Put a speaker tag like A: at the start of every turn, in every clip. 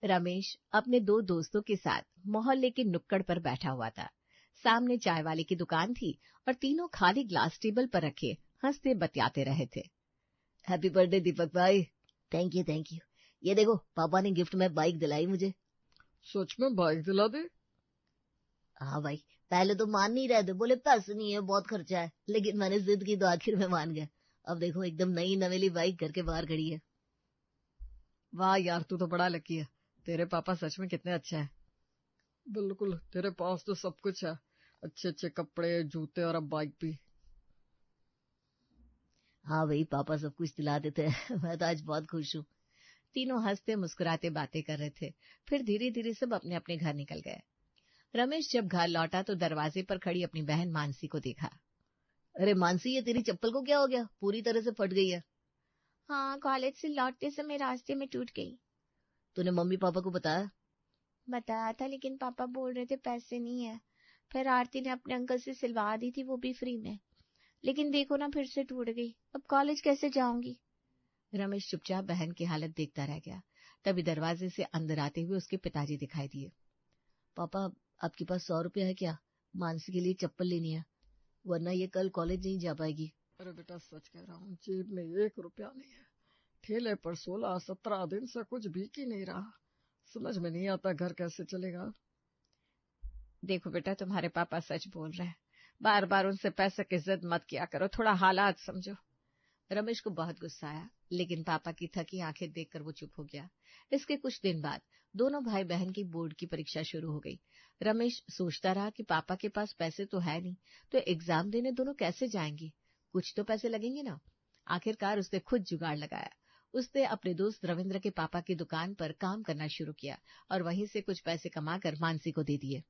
A: रमेश अपने दो दोस्तों के साथ मोहल्ले के नुक्कड़ पर बैठा हुआ था। सामने चाय वाले की दुकान थी और तीनों खाली ग्लास टेबल पर रखे हंसते बतियाते रहे थे।
B: हैप्पी बर्थडे दीपक भाई। Thank you thank you. ये देखो पापा ने गिफ्ट में बाइक दिलाई मुझे।
C: सच में बाइक दिला दे?
B: हाँ भाई, पहले तो मान नहीं रहे थे, बोले पैसे नहीं है, बहुत खर्चा है, लेकिन मैंने जिद की तो आखिर में मान गए। अब देखो एकदम नई नवेली बाइक घर के बाहर खड़ी है।
C: वाह यार, तू तो बड़ा लकी है। तेरे पापा सच में कितने अच्छे हैं। बिल्कुल, तेरे पास तो सब कुछ है, अच्छे अच्छे कपड़े, जूते और अब बाइक भी।
B: हाँ भाई, पापा सब कुछ दिला देते हैं। मैं तो आज बहुत खुश हूँ।
A: तीनों हंसते मुस्कुराते बातें कर रहे थे। फिर धीरे धीरे सब अपने अपने घर निकल गए। रमेश जब घर लौटा तो दरवाजे पर खड़ी अपनी बहन मानसी को देखा।
B: अरे मानसी, ये तेरी चप्पल को क्या हो गया? पूरी तरह से फट गई है।
D: हाँ, कॉलेज से लौटते समय रास्ते में टूट गई।
B: तूने मम्मी पापा को बताया?
D: बताया था, लेकिन पापा बोल रहे थे पैसे नहीं है। फिर आरती ने अपने अंकल से सिलवा दी थी, वो भी फ्री में। लेकिन देखो ना, फिर से टूट गई। अब कॉलेज कैसे जाऊंगी?
A: रमेश चुपचाप बहन की हालत देखता रह गया। तभी दरवाजे से अंदर आते हुए उसके पिताजी दिखाई दिए।
B: पापा, आपके पास 100 रुपया है क्या? मानसी के लिए चप्पल लेनी है, वरना ये कल कॉलेज नहीं जा पाएगी।
C: अरे बेटा, सच कह रहा हूँ, जेब में 1 रुपया नहीं है। ठेले पर 16-17 दिन से कुछ बिक ही नहीं रहा। समझ में नहीं आता घर कैसे चलेगा।
A: देखो बेटा, तुम्हारे पापा सच बोल रहे हैं। बार बार उनसे पैसे की जिद मत किया करो, थोड़ा हालात समझो। रमेश को बहुत गुस्सा आया, लेकिन पापा की थकी आंखें देखकर वो चुप हो गया। इसके कुछ दिन बाद दोनों भाई बहन की बोर्ड की परीक्षा शुरू हो गई। रमेश सोचता रहा कि पापा के पास पैसे तो है नहीं, तो एग्जाम देने दोनों कैसे जाएंगे? कुछ तो पैसे लगेंगे ना। आखिरकार उसने खुद जुगाड़ लगाया। उसने अपने दोस्त रविंद्र के पापा की दुकान पर काम करना शुरू किया और वहीं से कुछ पैसे कमाकर मानसी को दे दिए।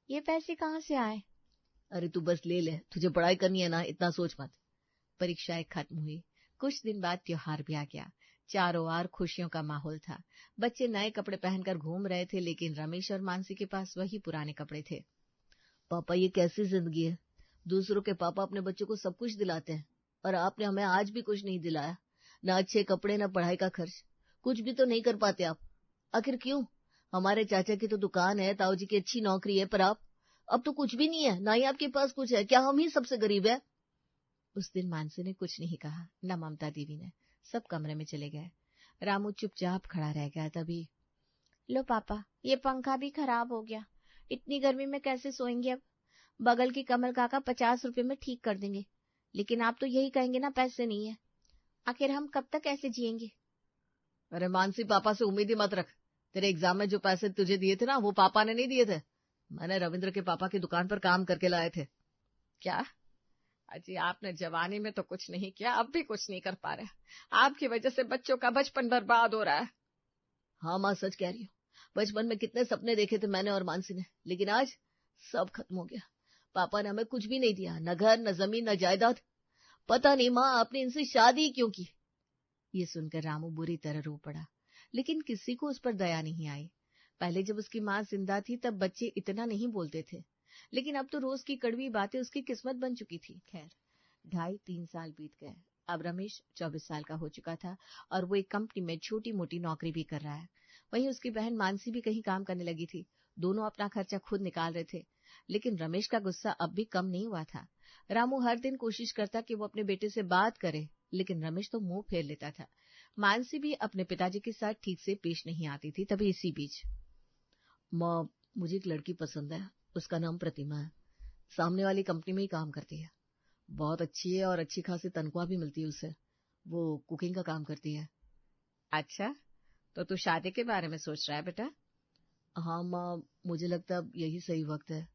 D: ये पैसे कहाँ से आए?
B: अरे तू बस ले ले, तुझे पढ़ाई करनी है ना, इतना सोच मत।
A: परीक्षाएं खत्म हुई। कुछ दिन बाद त्योहार भी आ गया। चारों ओर खुशियों का माहौल था। बच्चे नए कपड़े पहनकर घूम रहे थे, लेकिन रमेश और मानसी के पास वही पुराने कपड़े थे।
B: पापा, ये कैसी जिंदगी है? दूसरों के पापा अपने बच्चों को सब कुछ दिलाते हैं, और आपने हमें आज भी कुछ नहीं दिलाया। ना अच्छे कपड़े, ना पढ़ाई का खर्च, कुछ भी तो नहीं कर पाते आप। आखिर क्यों? हमारे चाचा की तो दुकान है, ताऊ जी की अच्छी नौकरी है, पर आप? अब तो कुछ भी नहीं है, ना ही आपके पास कुछ है। क्या हम ही सबसे गरीब है?
A: उस दिन मानसी ने कुछ नहीं कहा, न ममता देवी ने। सब कमरे में चले गए। रामू चुपचाप खड़ा रह गया। तभी,
D: लो पापा, ये पंखा भी खराब हो गया। इतनी गर्मी में कैसे सोएंगे अब? बगल की कमल काका 50 रुपए में ठीक कर देंगे, लेकिन आप तो यही कहेंगे ना पैसे नहीं है। आखिर हम कब तक ऐसे जिएंगे?
B: अरे मानसी, पापा से उम्मीद ही मत रख। तेरे एग्जाम में जो पैसे तुझे दिए थे ना, वो पापा ने नहीं दिए थे, मैंने रविंद्र के पापा की दुकान पर काम करके लाए थे।
A: क्या अजी, आपने जवानी में तो कुछ नहीं किया, अब भी कुछ नहीं कर पा रहे। आपकी वजह से बच्चों का बचपन बर्बाद हो रहा है।
B: हाँ माँ, सच कह रही हूँ। बचपन में कितने सपने देखे थे मैंने और मानसी ने, लेकिन आज सब खत्म हो गया। पापा ने हमें कुछ भी नहीं दिया, न घर, न जमीन, न जायदाद। पता नहीं माँ, आपने इनसे शादी क्यों की?
A: ये सुनकर रामू बुरी तरह रो पड़ा, लेकिन किसी को उस पर दया नहीं आई। पहले जब उसकी माँ जिंदा थी तब बच्चे इतना नहीं बोलते थे, लेकिन अब तो रोज की कड़वी बातें उसकी किस्मत बन चुकी थी। खैर, 2.5-3 साल बीत गए। अब रमेश 24 साल का हो चुका था और वो एक कंपनी में छोटी मोटी नौकरी भी कर रहा है। वहीं उसकी बहन मानसी भी कहीं काम करने लगी थी। दोनों अपना खर्चा खुद निकाल रहे थे, लेकिन रमेश का गुस्सा अब भी कम नहीं हुआ था। रामू हर दिन कोशिश करता कि वो अपने बेटे से बात करे, लेकिन रमेश तो मुंह फेर लेता था। मानसी भी अपने पिताजी के साथ ठीक से पेश नहीं आती थी। तभी इसी बीच,
B: माँ, मुझे एक लड़की पसंद है, उसका नाम प्रतिमा है, सामने वाली कंपनी में ही काम करती है, बहुत अच्छी है और अच्छी खासी तनख्वाह भी मिलती है उसे। वो कुकिंग का काम करती है।
A: अच्छा, तो तू शादी के बारे में सोच रहा है बेटा?
B: हाँ माँ, मुझे लगता है अब यही सही वक्त है।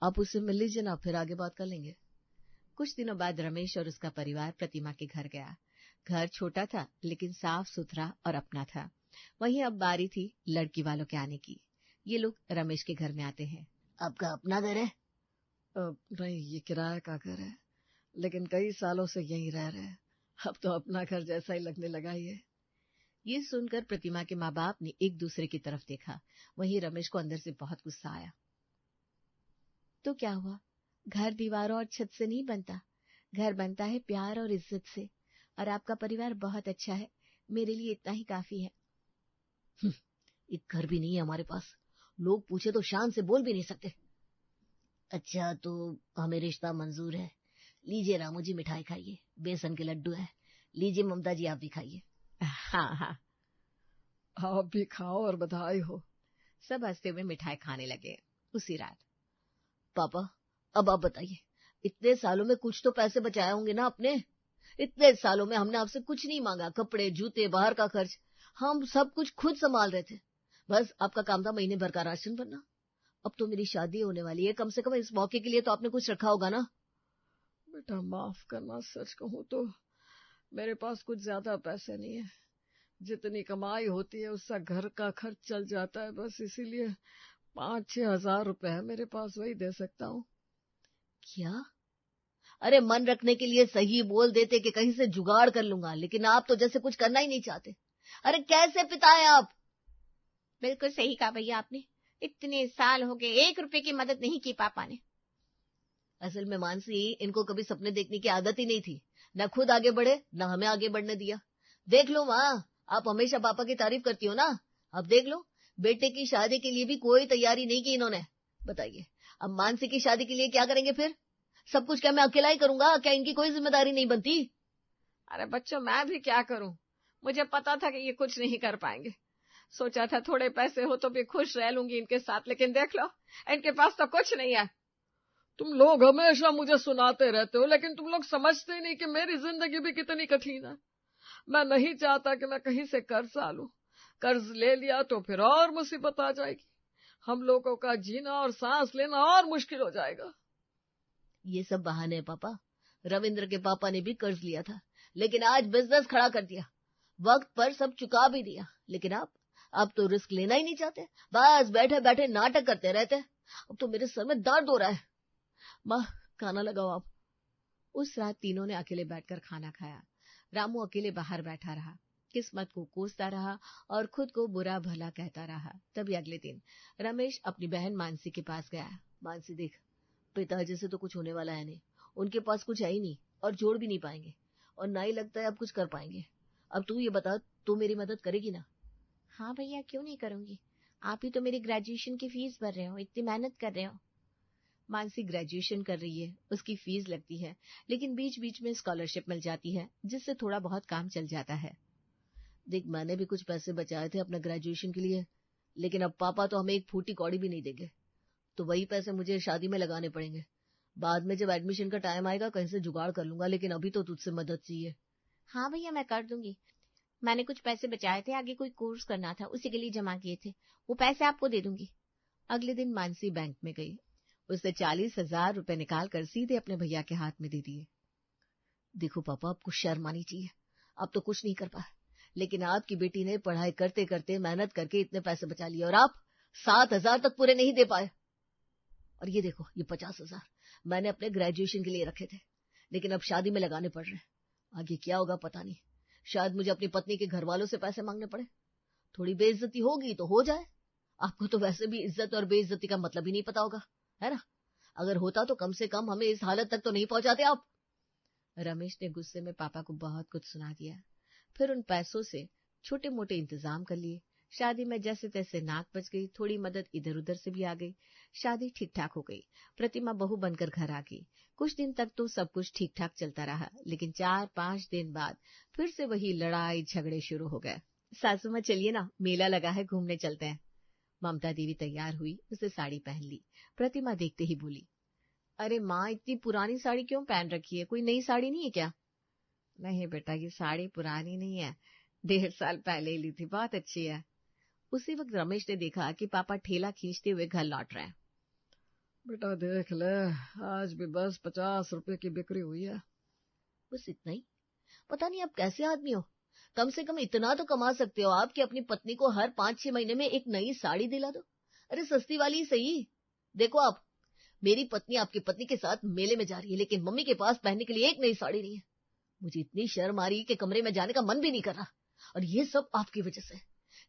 B: आप उससे मिल लीजिए ना, फिर आगे बात कर लेंगे।
A: कुछ दिनों बाद रमेश और उसका परिवार प्रतिमा के घर गया। घर छोटा था, लेकिन साफ सुथरा और अपना था। वहीं अब बारी थी लड़की वालों के आने की। ये लोग रमेश के घर में आते हैं।
B: आपका अपना घर है?
C: नहीं, ये किराए का घर है, लेकिन कई सालों से यहीं रह रहे हैं। अब तो अपना घर जैसा ही लगने लगा
A: ये सुनकर प्रतिमा के माँ बाप ने एक दूसरे की तरफ देखा। वहीं रमेश को अंदर से बहुत गुस्सा आया। तो क्या हुआ? घर दीवारों और छत से नहीं बनता, घर बनता है प्यार और इज्जत से। और आपका परिवार बहुत अच्छा है, मेरे लिए इतना ही काफी है।
B: एक घर भी नहीं है हमारे पास, लोग पूछे तो शान से बोल भी नहीं सकते। अच्छा, तो हमें रिश्ता मंजूर है। लीजिए रामू जी, मिठाई खाइए, बेसन के लड्डू है। लीजिए ममता जी, आप भी खाइए।
A: हाँ हाँ,
C: आप भी खाओ और बधाई हो।
A: सब हंसते हुए मिठाई खाने लगे। उसी रात,
B: पापा अब आप बताइए, इतने सालों में कुछ तो पैसे बचाए होंगे ना आपने? इतने सालों में हमने आपसे कुछ नहीं मांगा, कपड़े जूते बाहर का खर्च हम सब कुछ खुद संभाल रहे थे। बस आपका काम था महीने भर का राशन भरना। अब तो मेरी शादी होने वाली है, कम से कम इस मौके के लिए तो आपने कुछ रखा होगा ना?
C: बेटा माफ करना, सच कहूँ तो मेरे पास कुछ ज्यादा पैसे नहीं है। जितनी कमाई होती है उससे घर का खर्च चल जाता है, बस इसीलिए 5-6 हजार रुपए है मेरे पास, वही दे सकता हूँ।
B: क्या? अरे मन रखने के लिए सही बोल देते कि कहीं से जुगाड़ कर लूंगा, लेकिन आप तो जैसे कुछ करना ही नहीं चाहते। अरे कैसे पिता है आप?
D: बिल्कुल सही कहा भैया आपने, इतने साल हो गए 1 रुपए की मदद नहीं की पापा ने।
B: असल में मानसी, इनको कभी सपने देखने की आदत ही नहीं थी, न खुद आगे बढ़े न हमें आगे बढ़ने दिया। देख लो माँ, आप हमेशा पापा की तारीफ करती हो ना, अब देख लो बेटे की शादी के लिए भी कोई तैयारी नहीं की इन्होंने। बताइए अब मानसी की शादी के लिए क्या करेंगे फिर? सब कुछ क्या मैं अकेला ही करूंगा? क्या इनकी कोई जिम्मेदारी नहीं बनती?
C: अरे बच्चों, मैं भी क्या करूं, मुझे पता था कि ये कुछ नहीं कर पाएंगे। सोचा था थोड़े पैसे हो तो भी खुश रह लूंगी इनके साथ, लेकिन देख लो इनके पास तो कुछ नहीं है। तुम लोग हमेशा मुझे सुनाते रहते हो, लेकिन तुम लोग समझते ही नहीं कि मेरी जिंदगी भी कितनी कठिन है। मैं नहीं चाहता कि मैं कहीं से कर्ज लूं। कर्ज ले लिया तो फिर और मुसीबत आ जाएगी, हम लोगों का जीना और सांस लेना और मुश्किल हो जाएगा।
B: ये सब बहाने हैं पापा। रविंद्र के पापा ने भी कर्ज लिया था, लेकिन आज बिजनेस खड़ा कर दिया, वक्त पर सब चुका भी दिया। लेकिन आप तो रिस्क लेना ही नहीं चाहते, बस बैठे बैठे नाटक करते रहते। अब तो मेरे सर में दर्द हो रहा है। माँ, खाना लगाओ आप।
A: उस रात तीनों ने अकेले बैठकर खाना खाया। रामू अकेले बाहर बैठा रहा, किस्मत को कोसता रहा और खुद को बुरा भला कहता रहा। तभी अगले दिन रमेश अपनी बहन मानसी के पास गया।
B: मानसी देख, पिताजी से तो कुछ होने वाला है नहीं, उनके पास कुछ है ही नहीं और जोड़ भी नहीं पाएंगे, और ना ही लगता है अब कुछ कर पाएंगे। अब तू ये बता, तू मेरी मदद करेगी ना?
D: हाँ भैया, क्यों नहीं करूंगी, आप ही तो मेरी ग्रेजुएशन की फीस भर रहे हो, इतनी मेहनत कर रहे हो।
A: मानसी ग्रेजुएशन कर रही है, उसकी फीस लगती है, लेकिन बीच बीच में स्कॉलरशिप मिल जाती है, जिससे थोड़ा बहुत काम चल जाता है।
B: देख, मैंने भी कुछ पैसे बचाए थे अपने ग्रेजुएशन के लिए, लेकिन अब पापा तो हमें एक फूटी कौड़ी भी नहीं देंगे, तो वही पैसे मुझे शादी में लगाने पड़ेंगे। बाद में जब एडमिशन का टाइम आएगा कहीं से जुगाड़ कर लूंगा, लेकिन अभी तो तुझसे मदद चाहिए।
D: हाँ भैया, मैं कर दूंगी। मैंने कुछ पैसे बचाए थे, आगे कोई कोर्स करना था, उसी के लिए जमा किए थे, वो पैसे आपको दे दूंगी।
A: अगले दिन मानसी बैंक में गई, उसने 40,000 रुपए निकालकर सीधे अपने भैया के हाथ में दे दिए।
B: देखो पापा, आपको शर्म आनी चाहिए, आप तो कुछ नहीं कर पाए, लेकिन आपकी बेटी ने पढ़ाई करते करते मेहनत करके इतने पैसे बचा लिए, और आप 7,000 तक पूरे नहीं दे पाए। और ये देखो, ये 50,000 मैंने अपने ग्रेजुएशन के लिए रखे थे, लेकिन अब शादी में लगाने पड़ रहे हैं। आगे क्या होगा पता नहीं, शायद मुझे अपनी पत्नी के घर वालों से पैसे मांगने पड़े। थोड़ी बेइज्जती होगी तो हो जाए। आपको तो वैसे भी इज्जत और बेइज्जती का मतलब ही नहीं पता होगा, है ना? अगर होता तो कम से कम हमें इस हालत तक तो नहीं पहुंचाते आप।
A: रमेश ने गुस्से में पापा को बहुत कुछ सुना दिया। फिर उन पैसों से छोटे मोटे इंतजाम कर लिए। शादी में जैसे तैसे नाक बच गई, थोड़ी मदद इधर उधर से भी आ गई। शादी ठीक ठाक हो गई, प्रतिमा बहू बनकर घर आ गई। कुछ दिन तक तो सब कुछ ठीक ठाक चलता रहा, लेकिन 4-5 दिन बाद फिर से वही लड़ाई झगड़े शुरू हो गए। सासू माँ, चलिए ना, मेला लगा है, घूमने चलते हैं। ममता देवी तैयार हुई, उसने साड़ी पहन ली। प्रतिमा देखते ही बोली, अरे माँ, इतनी पुरानी साड़ी क्यों पहन रखी है, कोई नई साड़ी नहीं है क्या? नहीं बेटा, ये साड़ी पुरानी नहीं है, 1.5 साल पहले ही ली थी, बहुत अच्छी है। उसी वक्त रमेश ने देखा कि पापा ठेला खींचते हुए घर लौट रहे हैं।
C: बेटा देख ले, आज भी बस 50 रुपए की बिक्री हुई है।
B: बस इतना ही? पता नहीं आप कैसे आदमी हो, कम से कम इतना तो कमा सकते हो आप कि अपनी पत्नी को हर 5-6 महीने में एक नई साड़ी दिला दो। अरे सस्ती वाली सही। देखो आप, मेरी पत्नी आपकी पत्नी के साथ मेले में जा रही है, लेकिन मम्मी के पास पहनने के लिए एक नई साड़ी नहीं है। मुझे इतनी शर्म आ रही कि कमरे में जाने का मन भी नहीं कर रहा, और ये सब आपकी वजह से।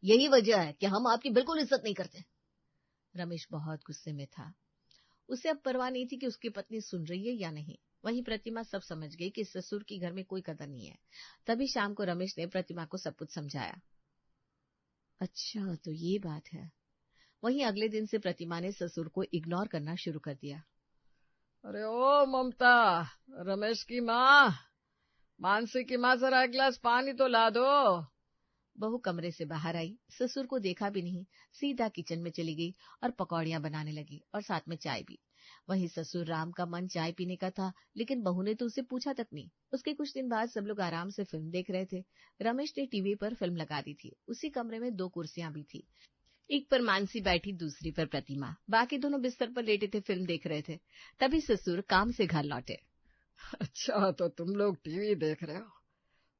B: यही वजह है कि हम आपकी बिल्कुल इज्जत नहीं करते।
A: रमेश बहुत गुस्से में था। उसे अब परवाह नहीं थी कि उसकी पत्नी सुन रही है या नहीं। वहीं प्रतिमा सब समझ गई कि ससुर की घर में कोई कदर नहीं है। तभी शाम को रमेश ने प्रतिमा को सब कुछ समझाया। अच्छा, तो ये बात है। वहीं अगले दिन से प्रतिमा ने ससुर को इग्नोर करना शुरू कर दिया।
C: अरे ओ ममता, रमेश की माँ, मानसी की माँ, जरा एक गिलास पानी तो ला दो।
A: बहू कमरे से बाहर आई, ससुर को देखा भी नहीं, सीधा किचन में चली गई और पकौड़ियां बनाने लगी और साथ में चाय भी। वहीं ससुर राम का मन चाय पीने का था, लेकिन बहू ने तो उसे पूछा तक नहीं। उसके कुछ दिन बाद सब लोग आराम से फिल्म देख रहे थे। रमेश ने टीवी पर फिल्म लगा दी थी। उसी कमरे में 2 कुर्सियां भी थी, एक पर मानसी बैठी, दूसरी पर प्रतिमा। बाकी दोनों बिस्तर पर लेटे थे, फिल्म देख रहे थे। तभी ससुर काम से घर लौटे।
C: अच्छा, तो तुम लोग टीवी देख रहे हो?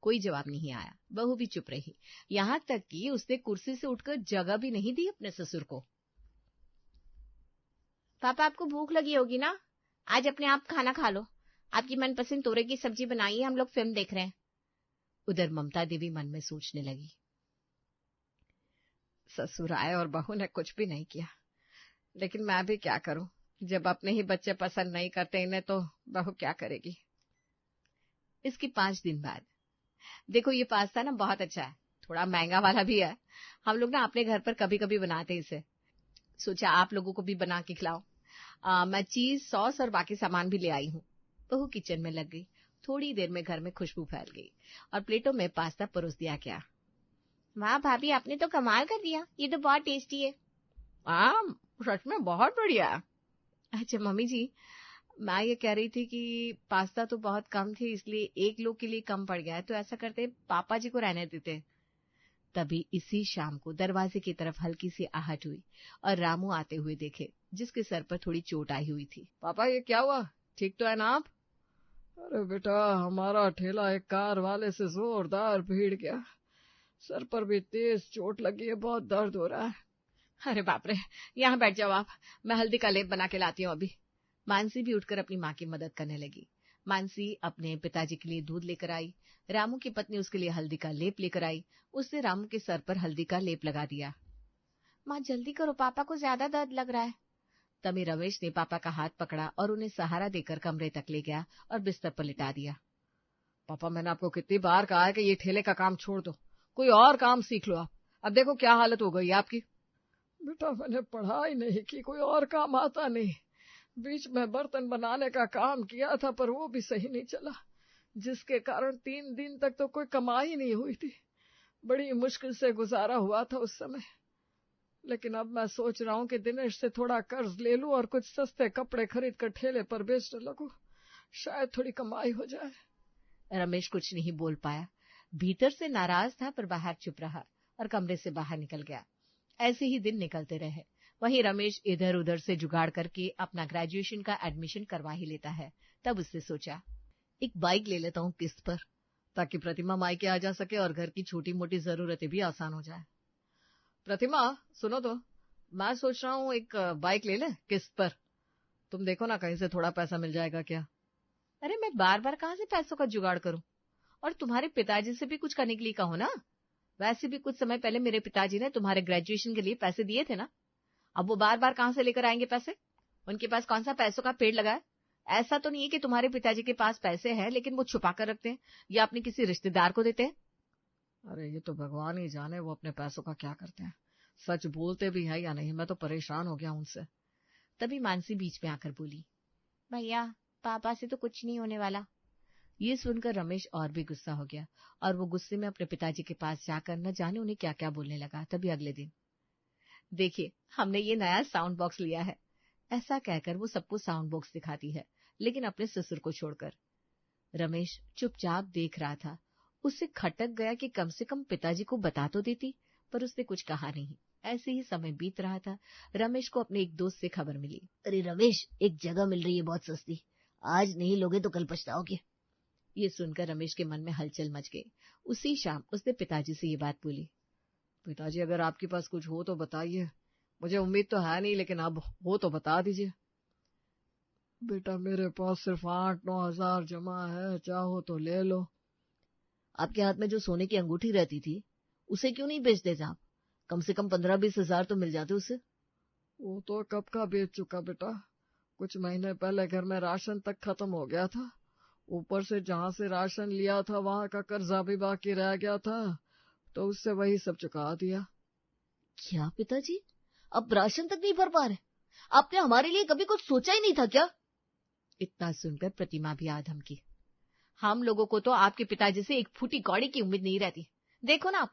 A: कोई जवाब नहीं आया। बहू भी चुप रही, यहाँ तक कि उसने कुर्सी से उठकर जगह भी नहीं दी अपने ससुर को।
D: पापा, आपको भूख लगी होगी ना, आज अपने आप खाना खा लो। आपकी मनपसंद तोरई की सब्जी बनाई है, हम लोग फिल्म देख रहे हैं।
A: उधर ममता देवी मन में सोचने लगी।
C: ससुर आए और बहू ने कुछ भी नहीं किया, लेकिन मैं भी क्या करूं, जब अपने ही बच्चे पसंद नहीं करते इन्हें, तो बहू क्या करेगी।
A: इसके 5 दिन बाद, देखो ये पास्ता ना बहुत अच्छा है, थोड़ा महंगा वाला भी है। हम लोग ना अपने घर पर कभी कभी बनाते इसे, सोचा आप लोगों को भी बना के खिलाओ। मैं चीज, सॉस और बाकी सामान भी ले आई हूँ। बहू किचन में लग गई। थोड़ी देर में घर में खुशबू फैल गई और प्लेटों में पास्ता परोस दिया गया।
D: वाह भाभी, आपने तो कमाल कर दिया, ये तो बहुत टेस्टी है।
C: सच में बहुत बढ़िया है।
A: अच्छा मम्मी जी, मैं ये कह रही थी कि पास्ता तो बहुत कम थे, इसलिए 1 लोग के लिए कम पड़ गया है, तो ऐसा करते पापा जी को रहने देते। तभी इसी शाम को दरवाजे की तरफ हल्की सी आहट हुई और रामू आते हुए देखे, जिसके सर पर थोड़ी चोट आई हुई थी।
C: पापा, ये क्या हुआ, ठीक तो है ना आप? अरे बेटा, हमारा ठेला एक कार वाले से जोरदार भीड़ गया, सर पर भी तेज चोट लगी है, बहुत दर्द हो रहा है।
A: अरे बाप रे, यहाँ बैठ जाओ आप, मैं हल्दी का लेप बना के लाती हूँ अभी। मानसी भी उठकर अपनी माँ की मदद करने लगी। मानसी अपने पिताजी के लिए दूध लेकर आई, रामू की पत्नी उसके लिए हल्दी का लेप लेकर आई। उसने रामू के सर पर हल्दी का लेप लगा दिया।
D: माँ जल्दी करो, पापा को ज्यादा दर्द लग रहा है।
A: तभी रमेश ने पापा का हाथ पकड़ा और उन्हें सहारा देकर कमरे तक ले गया और बिस्तर पर लिटा दिया।
C: पापा, मैंने आपको कितनी बार कहा है कि ये ठेले का काम छोड़ दो, कोई और काम सीख लो आप। अब देखो क्या हालत हो गई है आपकी। बेटा, मैंने पढ़ाई नहीं की, कोई और काम आता नहीं। बीच में बर्तन बनाने का काम किया था, पर वो भी सही नहीं चला, जिसके कारण 3 दिन तक तो कोई कमाई नहीं हुई थी। बड़ी मुश्किल से गुजारा हुआ था उस समय। लेकिन अब मैं सोच रहा हूँ कि दिनेश से थोड़ा कर्ज ले लूं और कुछ सस्ते कपड़े खरीद कर ठेले पर बेचने लगूं, शायद थोड़ी कमाई हो जाए।
A: रमेश कुछ नहीं बोल पाया। भीतर से नाराज था, पर बाहर चुप रहा और कमरे से बाहर निकल गया। ऐसे ही दिन निकलते रहे। वहीं रमेश इधर उधर से जुगाड़ करके अपना ग्रेजुएशन का एडमिशन करवा ही लेता है। तब उसने सोचा, एक बाइक ले लेता हूँ किस्त पर,
C: ताकि प्रतिमा मायके आ जा सके और घर की छोटी मोटी जरूरतें भी आसान हो जाए। प्रतिमा, सुनो तो, मैं सोच रहा हूँ एक बाइक ले ले किस्त पर। तुम देखो ना, कहीं से थोड़ा पैसा मिल जाएगा क्या।
A: अरे मैं बार बार कहाँ से पैसों का जुगाड़ करूं, और तुम्हारे पिताजी से भी कुछ करने के लिए कहो ना। वैसे भी कुछ समय पहले मेरे पिताजी ने तुम्हारे ग्रेजुएशन के लिए पैसे दिए थे ना, अब वो बार बार कहाँ से लेकर आएंगे पैसे। उनके पास कौन सा पैसों का पेड़ लगा है। ऐसा तो नहीं है कि तुम्हारे पिताजी के पास पैसे हैं लेकिन वो छुपा कर रखते हैं या अपने किसी रिश्तेदार को देते हैं।
C: अरे ये तो भगवान ही जाने वो अपने पैसों का क्या करते हैं, सच बोलते भी है या नहीं। मैं तो परेशान हो गया उनसे।
A: तभी मानसी बीच में आकर बोली,
D: भैया, पापा से तो कुछ नहीं होने वाला।
A: ये सुनकर रमेश और भी गुस्सा हो गया और वो गुस्से में अपने पिताजी के पास जाकर न जाने उन्हें क्या क्या बोलने लगा। तभी अगले दिन, देखिए हमने ये नया साउंड बॉक्स लिया है, ऐसा कहकर वो सबको साउंड बॉक्स दिखाती है, लेकिन अपने ससुर को छोड़कर। रमेश चुपचाप देख रहा था। उससे खटक गया कि कम से कम पिताजी को बता तो देती, पर उसने कुछ कहा नहीं। ऐसे ही समय बीत रहा था। रमेश को अपने एक दोस्त से खबर मिली।
B: अरे रमेश, एक जगह मिल रही है बहुत सस्ती, आज नहीं लोगे तो कल पछताओगे।
A: ये सुनकर रमेश के मन में हलचल मच गई। उसी शाम उसने पिताजी से ये बात बोली।
C: पिताजी, अगर आपके पास कुछ हो तो बताइए, मुझे उम्मीद तो है नहीं, लेकिन अब हो तो बता दीजिए। बेटा, मेरे पास सिर्फ 8-9 हजार जमा है, चाहो तो ले लो।
B: आपके हाथ में जो सोने की अंगूठी रहती थी उसे क्यों नहीं बेच देते आप, कम से कम 15-20 हजार तो मिल जाते उससे।
C: वो तो कब का बेच चुका बेटा, कुछ महीने पहले घर में राशन तक खत्म हो गया था, ऊपर से जहाँ से राशन लिया था वहां का कर्जा भी बाकी रह गया था, तो उससे वही सब चुका दिया।
B: क्या पिताजी, अब राशन तक नहीं भर पा रहे? आपने हमारे लिए कभी कुछ सोचा ही नहीं था क्या?
A: इतना सुनकर प्रतिमा भी आधम की। हम लोगों को तो आपके पिताजी से एक फूटी कौड़ी की उम्मीद नहीं रहती। देखो ना आप,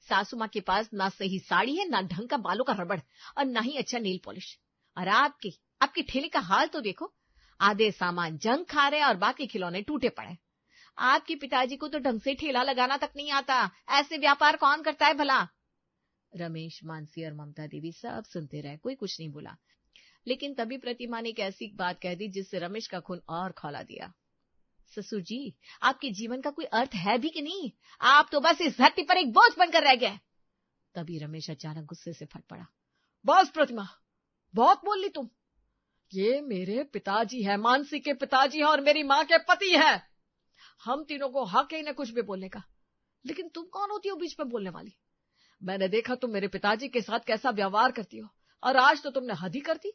A: सासू माँ के पास ना सही साड़ी है, ना ढंग का बालों का रबड़ और ना ही अच्छा नेल पॉलिश। और आपके ठेले का हाल तो देखो, आधे सामान जंग खा रहे और बाकी खिलौने टूटे पड़े। आपके पिताजी को तो ढंग से ठेला लगाना तक नहीं आता। ऐसे व्यापार कौन करता है भला? रमेश, मानसी और ममता देवी सब सुनते रहे, कोई कुछ नहीं बोला। लेकिन तभी प्रतिमा ने एक ऐसी बात कह दी जिससे रमेश का खून और खौला दिया। ससुर जी, आपके जीवन का कोई अर्थ है भी कि नहीं? आप तो बस इस धरती पर एक बोझ बनकर रह गए। तभी रमेश अचानक गुस्से से फट पड़ा।
C: बस प्रतिमा, बहुत बोल ली तुम। ये मेरे पिताजी है, मानसी के पिताजी है और मेरी माँ के पति है। हम तीनों को हक है इन्हें कुछ भी बोलने का, लेकिन तुम कौन होती हो बीच में बोलने वाली? मैंने देखा तुम मेरे पिताजी के साथ कैसा व्यवहार करती हो, और आज तो तुमने हद ही कर दी।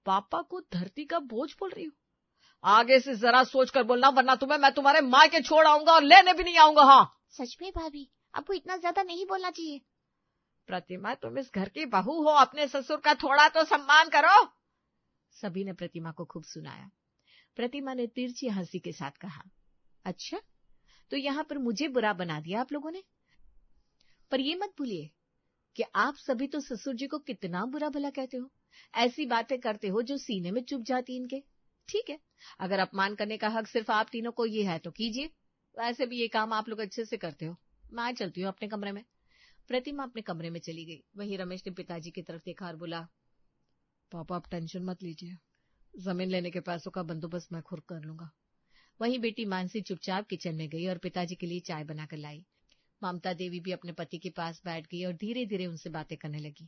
C: पापा को धरती का बोझ बोल रही हो। आगे से जरा सोच कर बोलना, वरना मैं तुम्हारे माँ के छोड़ आऊंगा और लेने भी नहीं आऊंगा। हाँ,
D: सच में भाभी, आपको इतना ज्यादा नहीं बोलना चाहिए।
C: प्रतिमा, तुम इस घर की बहू हो, अपने ससुर का थोड़ा तो सम्मान करो।
A: सभी ने प्रतिमा को खूब सुनाया। प्रतिमा ने तिरछी हंसी के साथ कहा, अच्छा, तो यहाँ पर मुझे बुरा बना दिया आप लोगों ने। पर ये मत भूलिए कि आप सभी तो ससुर जी को कितना बुरा भला कहते हो, ऐसी बातें करते हो जो सीने में चुभ जाती इनके। ठीक है, अगर अपमान करने का हक सिर्फ आप तीनों को ये है तो कीजिए। वैसे भी ये काम आप लोग अच्छे से करते हो। मैं चलती हूँ अपने कमरे में। प्रतिमा अपने कमरे में चली गई। वहीं रमेश ने पिताजी की तरफ देखा और बोला,
C: पापा आप टेंशन मत लीजिए, जमीन लेने के पैसों का बंदोबस्त मैं खुद कर लूंगा।
A: वहीं बेटी मानसी चुपचाप किचन में गई और पिताजी के लिए चाय बनाकर लाई। ममता देवी भी अपने पति के पास बैठ गई और धीरे धीरे उनसे बातें करने लगी।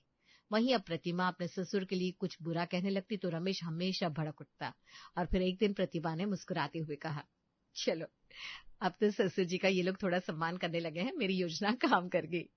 A: वहीं अब प्रतिमा अपने ससुर के लिए कुछ बुरा कहने लगती तो रमेश हमेशा भड़क उठता। और फिर एक दिन प्रतिमा ने मुस्कुराते हुए कहा, चलो, अब तो ससुर जी का ये लोग थोड़ा सम्मान करने लगे हैं, मेरी योजना काम कर गई।